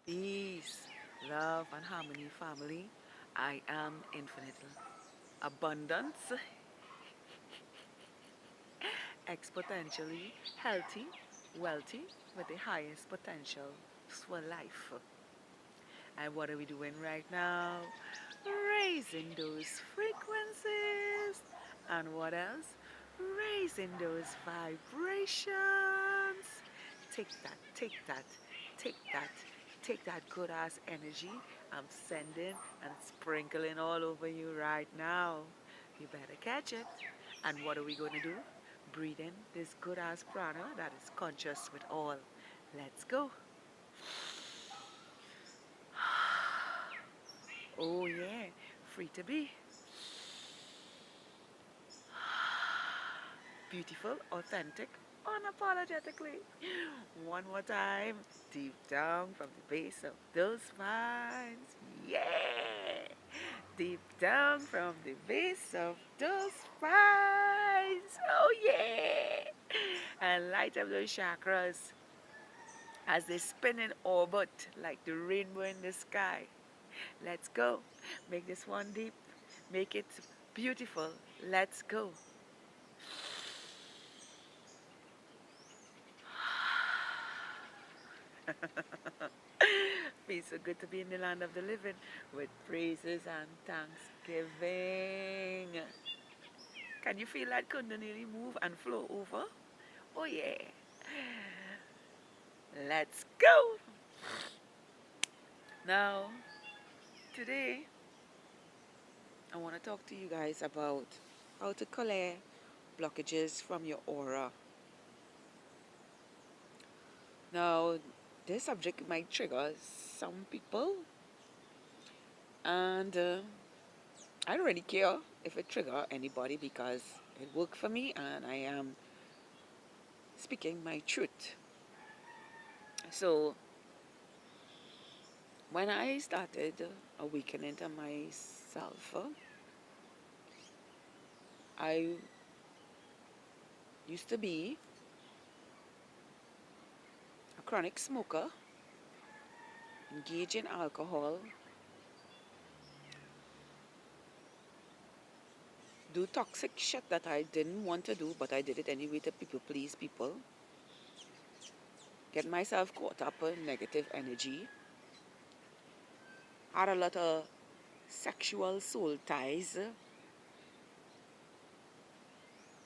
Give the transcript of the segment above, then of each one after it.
Peace, love, and harmony, family. I am infinite abundance, exponentially healthy, wealthy, with the highest potential for life. And what are we doing right now? Raising those frequencies. And what else? Raising those vibrations. Take that, take that, take that, take that good ass energy I'm sending and sprinkling all over you right now. You better catch it. And what are we going to do? Breathe in this good ass prana that is conscious with all. Let's go. Oh, yeah, free to be. Beautiful, authentic, unapologetically. One more time, deep down from the base of those spines. Yeah! Deep down from the base of those spines. Oh, yeah! And light up those chakras as they spin in orbit like the rainbow in the sky. Let's go. Make this one deep. Make it beautiful. Let's go. Feels so good to be in the land of the living with praises and thanksgiving. Can you feel that Kundalini move and flow over? Oh, yeah. Let's go. Now, today, I want to talk to you guys about how to clear blockages from your aura. Now, this subject might trigger some people, and I don't really care if it trigger anybody because it worked for me and I am speaking my truth. So, when I started awakening to myself, I used to be a chronic smoker, engaged in alcohol, do toxic shit that I didn't want to do, but I did it anyway to people please people, get myself caught up in negative energy, had a lot of sexual soul ties,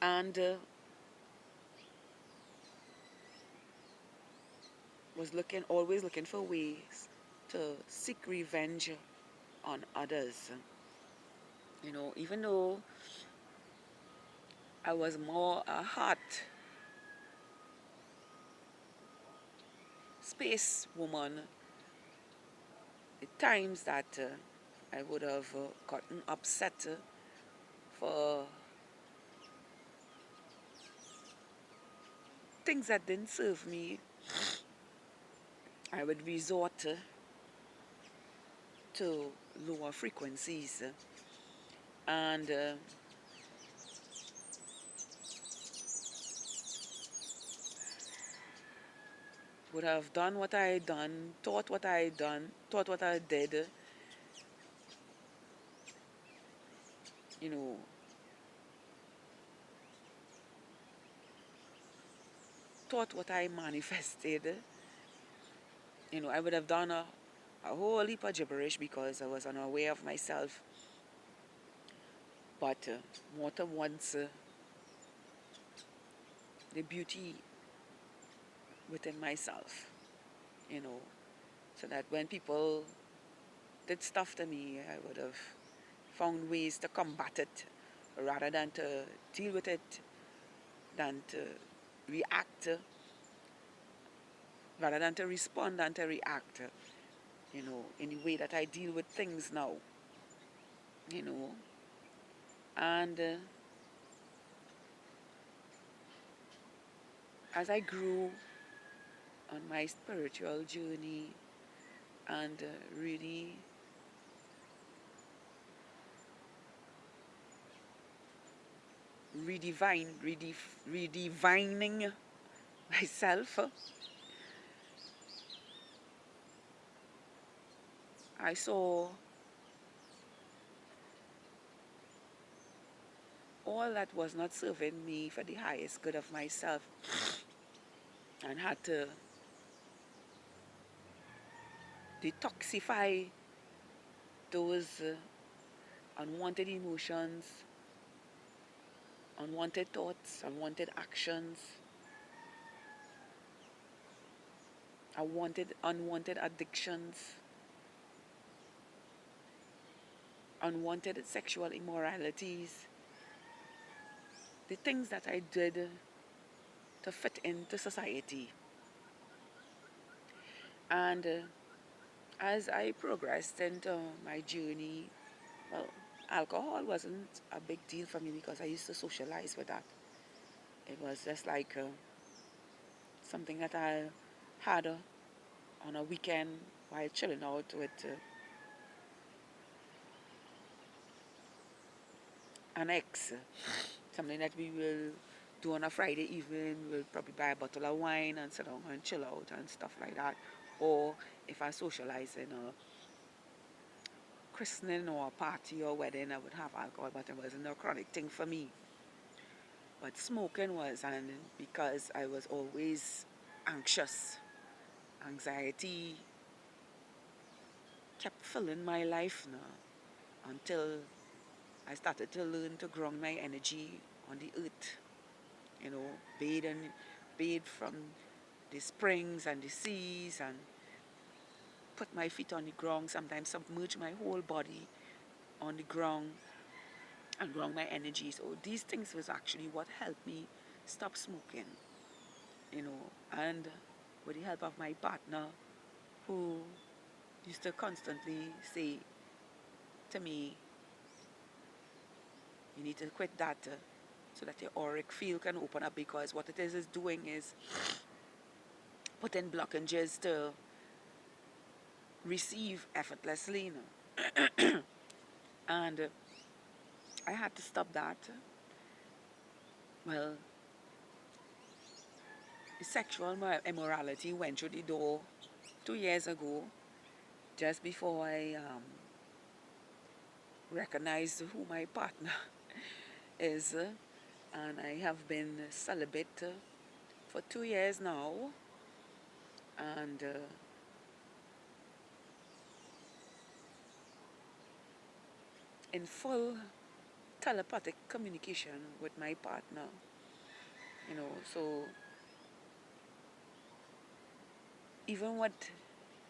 and was always looking for ways to seek revenge on others. You know, even though I was more a heart space woman, the times that I would have gotten upset for things that didn't serve me, I would resort to lower frequencies and would have done what I had done, thought what I had done, thought what I did, you know, thought what I manifested. You know, I would have done a whole heap of gibberish because I was unaware of myself. But more than once, the beauty within myself, you know, so that when people did stuff to me, I would have found ways to combat it rather than to deal with it, than to react, rather than to respond and to react, you know, in the way that I deal with things now, you know. And as I grew on my spiritual journey and really redefining myself, I saw all that was not serving me for the highest good of myself, and had to detoxify those unwanted emotions, unwanted thoughts, unwanted actions, unwanted addictions, unwanted sexual immoralities, the things that I did to fit into society. And as I progressed into my journey, well, alcohol wasn't a big deal for me because I used to socialize with that. It was just like something that I had on a weekend while chilling out with an ex. Something that we will do on a Friday evening. We'll probably buy a bottle of wine and sit down and chill out and stuff like that. Or if I socialize in a christening or a party or wedding, I would have alcohol, but it wasn't a chronic thing for me. But smoking was, and because I was always anxious, anxiety kept filling my life now until I started to learn to ground my energy on the earth. You know, bathe from the springs and the seas, and put my feet on the ground, sometimes submerge my whole body on the ground and ground my energy. So these things was actually what helped me stop smoking, you know, and with the help of my partner, who used to constantly say to me, you need to quit that so that your auric field can open up, because what it is doing is putting blockages to receive effortlessly, you know. And I had to stop that. Well, sexual immorality went through the door 2 years ago, just before I recognized who my partner is. And I have been celibate for 2 years now, and in full telepathic communication with my partner, you know. So even with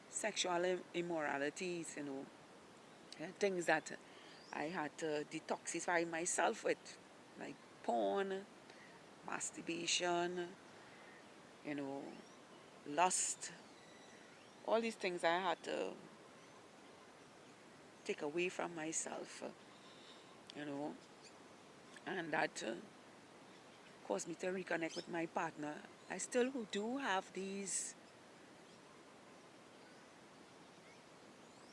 sexual immoralities, you know, things that I had to detoxify myself with, like porn, masturbation, you know, lust, all these things I had to take away from myself, you know, and that caused me to reconnect with my partner. I still do have these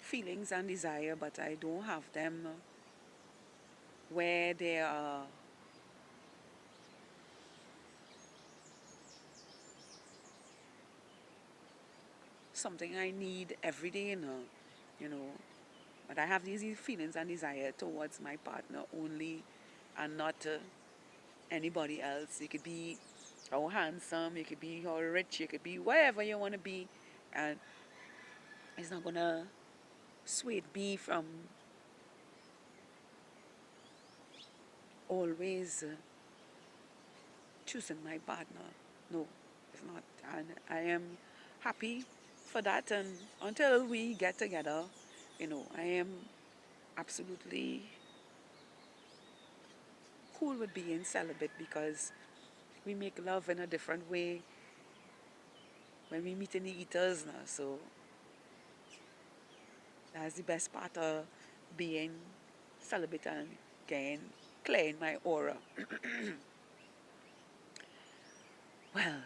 feelings and desire, but I don't have them where they are something I need every day, you know. But I have these feelings and desire towards my partner only, and not anybody else. You could be how handsome, you could be how rich, you could be wherever you want to be, and it's not gonna sway me from always choosing my partner. No, it's not. And I am happy for that. And until we get together, you know, I am absolutely cool with being celibate, because we make love in a different way when we meet in the eaters now. So that's the best part of being celibate and getting clear in my aura. Well,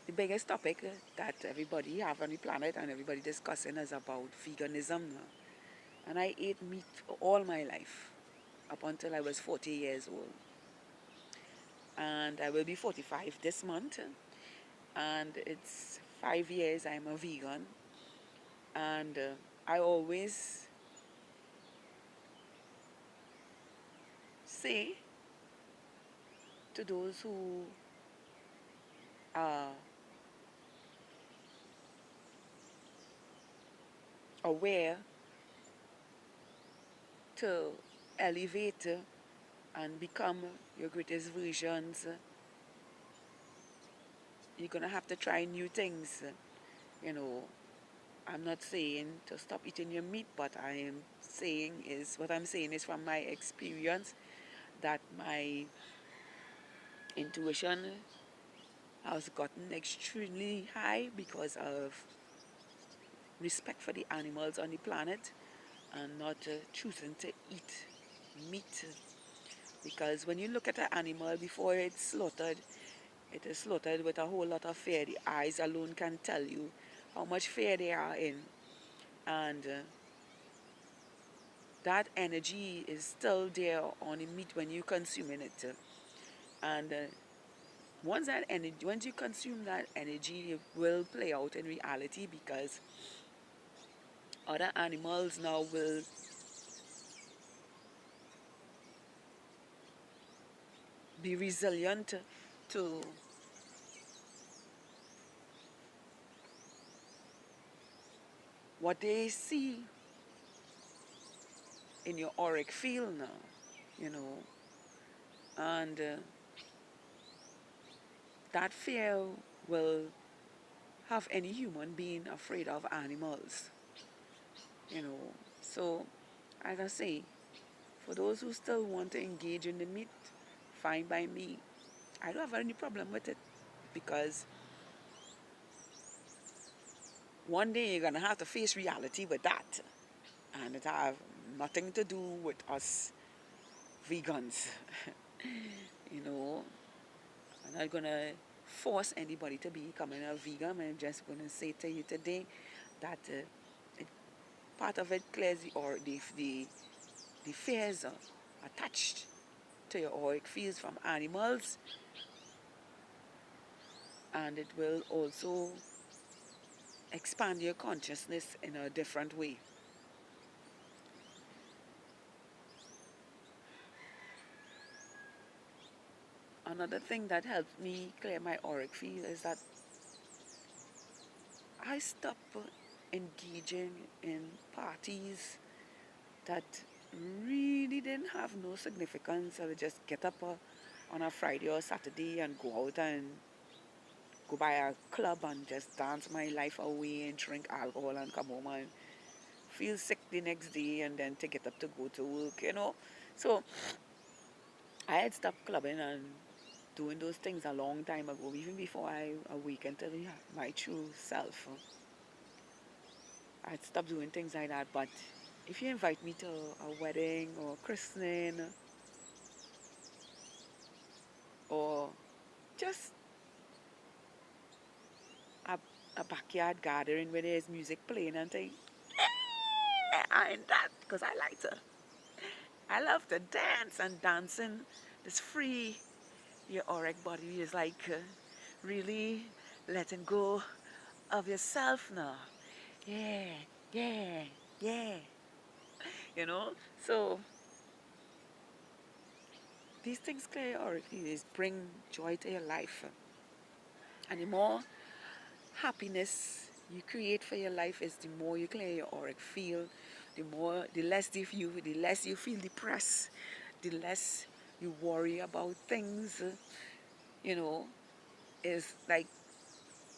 the biggest topic that everybody have on the planet and everybody discussing is about veganism now. And I ate meat all my life, up until I was 40 years old. And I will be 45 this month. And it's 5 years I'm a vegan. And I always say to those who are aware to elevate and become your greatest versions, you're going to have to try new things. You know, I'm not saying to stop eating your meat, but what I'm saying is from my experience that my intuition has gotten extremely high because of respect for the animals on the planet and not choosing to eat meat. Because when you look at an animal before it's slaughtered, it is slaughtered with a whole lot of fear. The eyes alone can tell you how much fear they are in. And that energy is still there on the meat when you consuming it. And once you consume that energy, it will play out in reality because other animals now will be resilient to what they see in your auric field now, you know. And that fear will have any human being afraid of animals, you know. So, as I say, for those who still want to engage in the meat, fine by me. I don't have any problem with it because one day you're gonna have to face reality with that, and it have nothing to do with us vegans. You know, I'm not gonna force anybody to becoming a vegan. I'm just gonna say to you today that it, part of it clears the fears attached to your auric fields from animals, and it will also expand your consciousness in a different way. Another thing that helped me clear my auric field is that I stopped engaging in parties that really didn't have no significance. I would just get up on a Friday or Saturday and go out and go by a club and just dance my life away and drink alcohol and come home and feel sick the next day and then to get up to go to work, you know. So I had stopped clubbing and doing those things a long time ago, even before I awakened to my true self. I'd stopped doing things like that, but if you invite me to a wedding or christening or just a, a backyard gathering where there's music playing and things, I ain't that because I like to. I love to dance, and dancing is free. Your auric body is like really letting go of yourself now. Yeah, yeah, yeah. You know? So these things clear your auric field, bring joy to your life. And the more happiness you create for your life is the more you clear your auric field, the less you feel depressed, the less you worry about things, you know, is like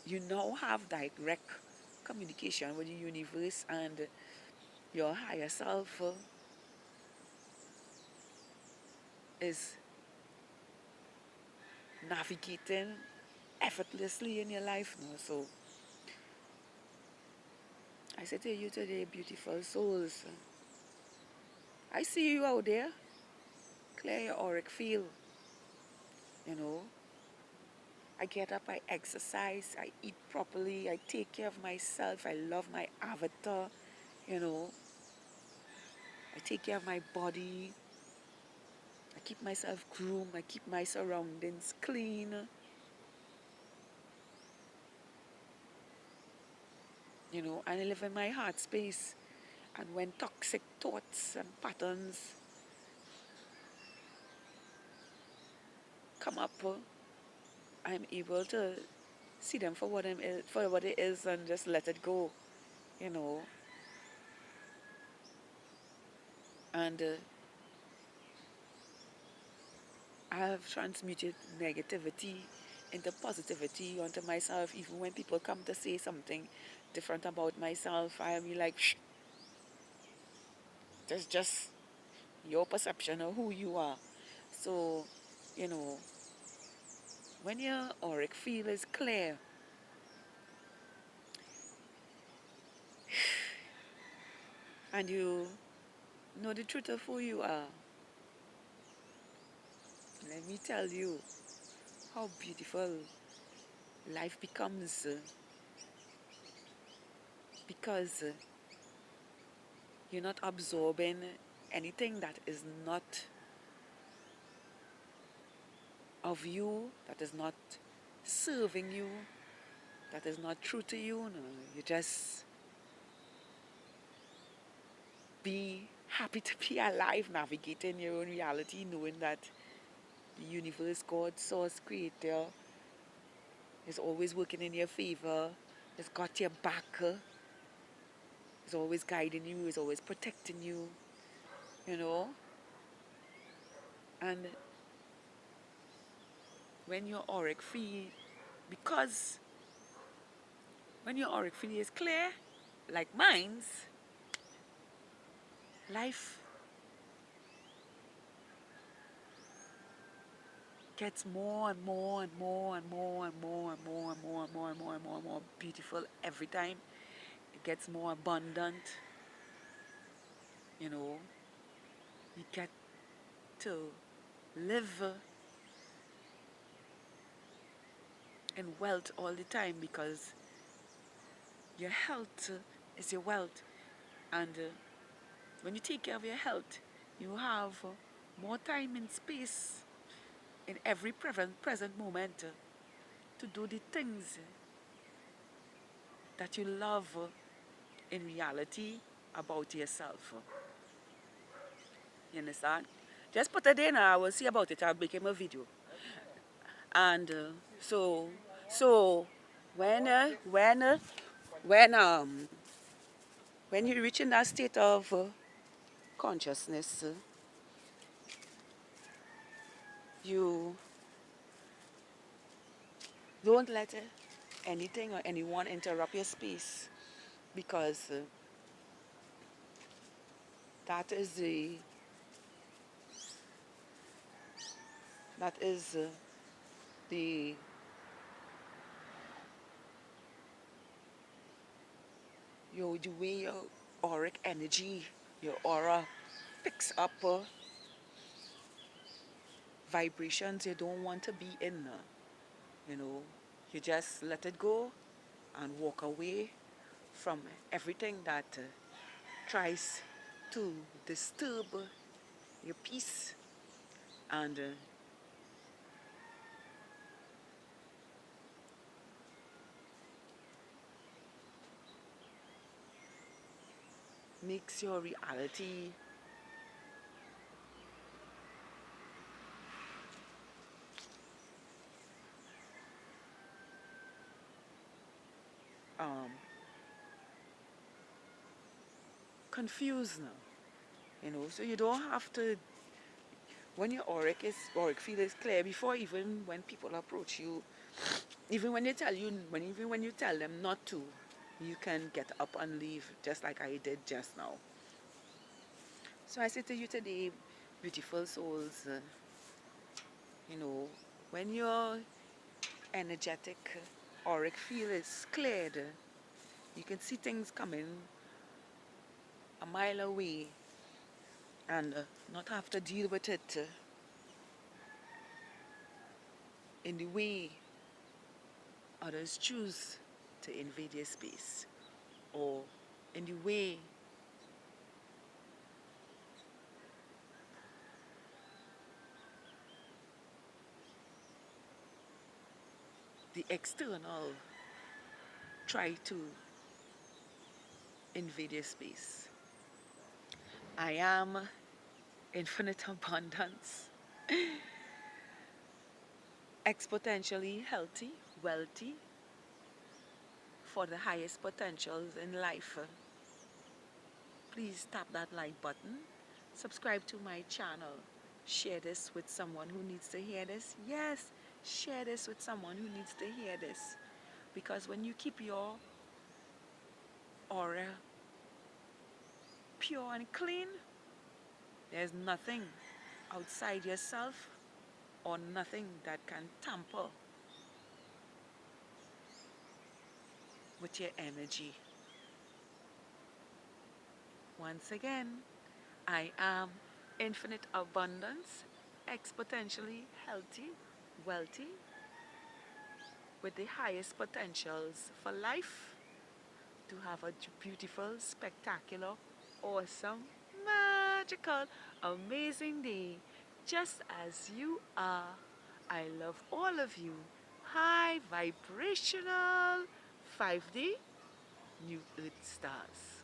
you now have direct communication with the universe, and your higher self is navigating effortlessly in your life now. So I say to you today, beautiful souls, I see you out there. Clear your auric field, you know. I get up, I exercise, I eat properly, I take care of myself, I love my avatar, you know. I take care of my body, I keep myself groomed, I keep my surroundings clean, you know, and I live in my heart space. And when toxic thoughts and patterns come up, I'm able to see them for for what it is and just let it go, you know. And I have transmuted negativity into positivity onto myself. Even when people come to say something different about myself, I am like, shh, that's just your perception of who you are. So, you know, when your auric field is clear and you know the truth of who you are, let me tell you how beautiful life becomes because you're not absorbing anything that is not of you, that is not serving you, that is not true to you. No, you just be happy to be alive, navigating your own reality, knowing that the universe, God, source, creator, is always working in your favor, has got your back, is always guiding you, is always protecting you, you know. And when your auric field, because when your auric field is clear, like mine's, life gets more and more and more and more and more and more and more and more and more and more and more beautiful every time. It gets more abundant, you know. You get to live in wealth all the time because your health is your wealth. And when you take care of your health, you have more time and space in every present moment to do the things that you love in reality about yourself. You understand? Just put it in. I will see about it. I'll make him a video. And so, so when uh, when uh, when um when you reach in that state of consciousness, you don't let anything or anyone interrupt your space because that is the the way your auric energy, your aura picks up vibrations you don't want to be in. You know, you just let it go and walk away from everything that tries to disturb your peace and makes your reality um, confused now. You know, so you don't have to. When your auric field is clear, before even when people approach you, even when you tell them not to, you can get up and leave, just like I did just now. So I say to you today, beautiful souls, you know, when your energetic auric field is cleared, you can see things coming a mile away and not have to deal with it in the way others choose to invade your space, or in the way the external try to invade your space. I am infinite abundance, exponentially healthy, wealthy, for the highest potentials in life. Please tap that like button, subscribe to my channel, share this with someone who needs to hear this. Yes, share this with someone who needs to hear this. Because when you keep your aura pure and clean, there's nothing outside yourself or nothing that can tamper with your energy. Once again, I am infinite abundance, exponentially healthy, wealthy, with the highest potentials for life to have a beautiful, spectacular, awesome, magical, amazing day, just as you are. I love all of you. High vibrational 5D New Earth Stars.